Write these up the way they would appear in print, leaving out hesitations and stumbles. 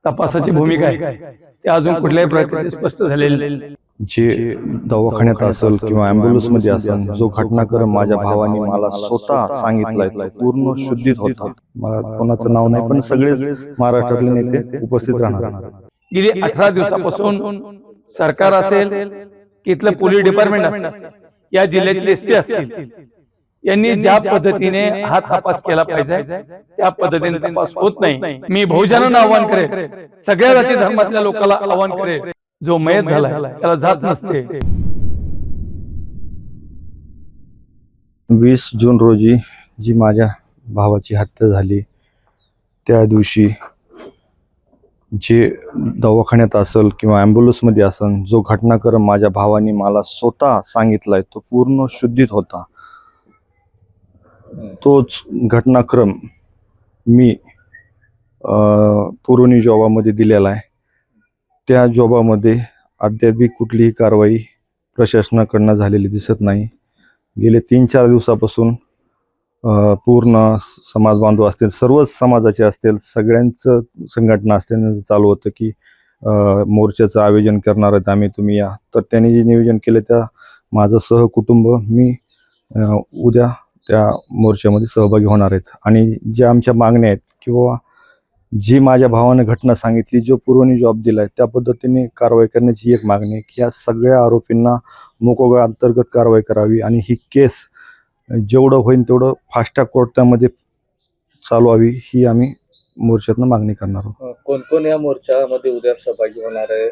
तपासाची भूमिका आहे ते अजून कुठल्याही प्रकारचे स्पष्ट झालेले नाही. जे दवाखान्यात असेल किंवा ॲम्ब्युलन्स मध्ये असेल, जो घटनाक्रम माझ्या भावाने मला स्वतः सांगितलाय तो पूर्ण शुद्धीत होता. मला कोणाचं नाव नाही, पण सगळेच महाराष्ट्रातले नेते उपस्थित राहणार. गेली 18 दिवसापासून सरकार असेल की इथलं पोलीस डिपार्टमेंट असेल, या जिल्ह्याचे एसपी असतील, यांनी ज्या पद्धतीने हा तपास केला पाहिजे त्या पद्धतीने तपास होत नाही. मी बहुजनांना आव्हान करेन, सगळ्या जाती धर्मातल्या लोकांना आव्हान करेन, जो मयत झालाय त्याला जात नसते. 20 जून रोजी जी माझ्या भावाची हत्या झाली, त्या दिवशी जे दवाखान्यात असेल किंवा ॲम्ब्युलन्स मध्ये असेल, जो घटनाक्रम माझ्या भावाने मला स्वतः सांगितलाय तो पूर्ण शुद्धीत होता. तोच घटनाक्रम मी पुरवणी जॉबामध्ये दिलेला आहे. त्या जॉबामध्ये अद्याप कुठलीही कारवाई प्रशासनाकडून झालेली दिसत नाही. गेले 3-4 दिवसापासून पूर्ण समाज बांधव असतील, सर्वच समाजाचे असतील, सगळ्यांचं संघटना असतील चालू होतं की मोर्चाचं आयोजन करणार आहेत आम्ही, तुम्ही या. तर त्यांनी जे नियोजन केलं त्या माझं सहकुटुंब मी उद्या त्या मोर्चामध्ये सहभागी होणार आहेत. आणि ज्या आमच्या मागण्या आहेत किंवा जी माझ्या भावाने घटना सांगितली, जो पुरवणी जॉब दिलाय, त्या पद्धतीने कारवाई करण्याची एक मागणी आहे की या सगळ्या आरोपींना मोकोगा अंतर्गत कारवाई करावी आणि ही केस जेवढं होईल तेवढं फास्ट ट्रॅक कोर्टामध्ये चालवावी, ही आम्ही मोर्चातनं मागणी करणार आहोत. कोण कोण या मोर्चामध्ये उद्या सहभागी होणार आहे?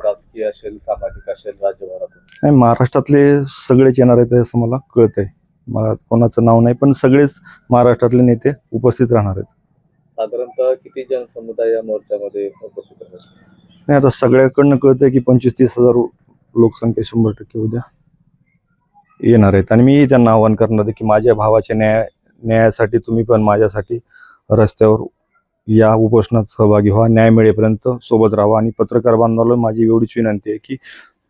राजकीय असेल, सामाजिक असेल, राज्यभरातून? नाही, महाराष्ट्रातले सगळेच येणार आहेत असं मला कळतंय. मला कोणाचं नाव नाही, पण सगळेच महाराष्ट्रातले नेते उपस्थित राहणार आहेत. साधारणतः किती जनसमुदाय या मोर्चामध्ये उपस्थित राहणार? नाही, आता सगळ्याकडनं कळतंय की 25-30 हजार लोकसंख्या 100% उद्या येणार आहेत. आणि मी त्यांना आवाहन करणार आहे की माझ्या भावाच्या न्यायासाठी तुम्ही पण माझ्यासाठी रस्त्यावर या, उपोषणात सहभागी व्हा, न्याय मिळेपर्यंत सोबत राहा. आणि पत्रकार बांधवांना माझी एवढीच विनंती आहे की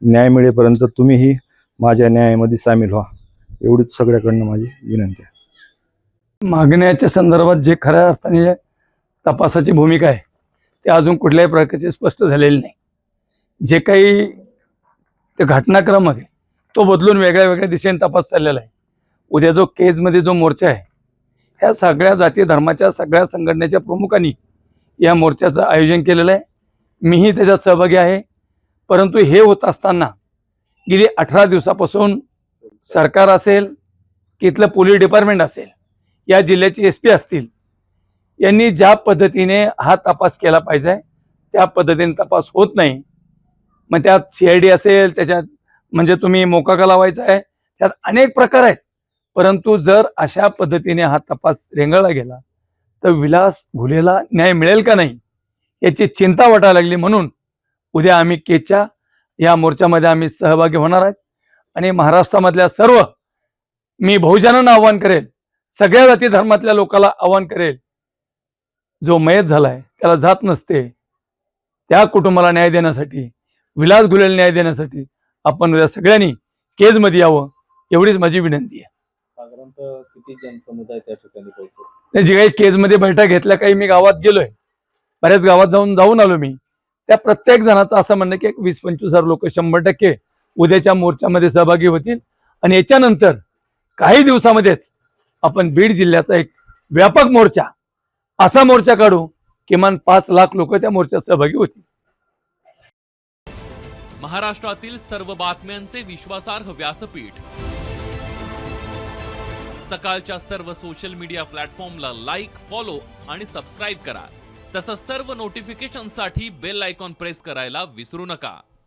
न्याय मिळेपर्यंत तुम्हीही माझ्या न्यायामध्ये सामील व्हा, एवढीच सगळ्याकडनं माझी विनंती आहे. मागण्याच्या संदर्भात जे खऱ्या अर्थाने तपासाची भूमिका आहे ते अजून कुठल्याही प्रकारचे स्पष्ट झालेले नाही. जे काही ते घटनाक्रम आहे तो बदलून वेगळ्या वेगळ्या दिशेने तपास चाललेला आहे. उद्या जो केजमध्ये जो मोर्चा आहे, ह्या सगळ्या जाती धर्माच्या सगळ्या संघटनेच्या प्रमुखांनी या मोर्चाचं आयोजन केलेलं आहे. मीही त्याच्यात सहभागी आहे. परंतु हे होत असताना गेली 18 दिवसापासून सरकार असेल की इथलं पोलीस डिपार्टमेंट असेल, या जिल्ह्याचे एसपी असतील, यांनी ज्या पद्धतीने हा तपास केला पाहिजे त्या पद्धतीने तपास होत नाही. मग त्यात CID असेल, त्याच्यात म्हणजे तुम्ही मोकाका लावायचा आहे, त्यात अनेक प्रकार आहेत. परंतु जर अशा पद्धतीने हा तपास रेंगाळला गेला तर विलास घुलेला न्याय मिळेल का नाही याची चिंता वाटायला लागली. म्हणून उद्या आम्ही केजच्या या मोर्चामध्ये आम्ही सहभागी होणार आहेत. आणि महाराष्ट्रामधल्या सर्व, मी बहुजनांना आव्हान करेल, सगळ्या जाती धर्मातल्या लोकांना आव्हान करेल, जो मयत झालाय त्याला जात नसते, त्या कुटुंबाला न्याय देण्यासाठी, विलास घुलेला न्याय देण्यासाठी आपण उद्या सगळ्यांनी केजमध्ये यावं, एवढीच माझी विनंती आहे. साधारणतः किती जनसमुदाय त्या ठिकाणी पोहोचतो? जे काही केजमध्ये बैठक घेतल्या, काही मी गावात गेलोय, बऱ्याच गावात जाऊन आलो मी. त्या प्रत्येक जणाचं असं म्हणणं की 20-25 हजार लोक 100% उद्याच्या मोर्चामध्ये सहभागी होतील. आणि याच्यानंतर काही दिवसामध्येच आपण बीड जिल्ह्याचा एक व्यापक मोर्चा, असा मोर्चा काढू किमान 5 लाख लोक त्या मोर्चात सहभागी होतील. महाराष्ट्रातील सर्व बातम्यांचे विश्वासार्ह व्यासपीठ, सकाळच्या सर्व सोशल मीडिया प्लॅटफॉर्मला लाईक, फॉलो आणि सबस्क्राईब करा. तसंच सर्व नोटिफिकेशनसाठी बेल आयकॉन प्रेस करायला विसरू नका.